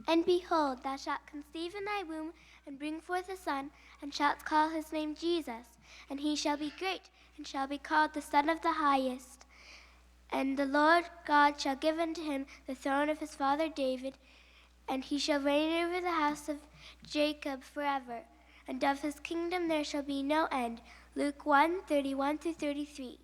And behold, thou shalt conceive in thy womb, and bring forth a son, and shalt call his name Jesus. And he shall be great, and shall be called the Son of the Highest. And the Lord God shall give unto him the throne of his father David, and he shall reign over the house of Jacob forever. And of his kingdom there shall be no end. Luke 1:31-33.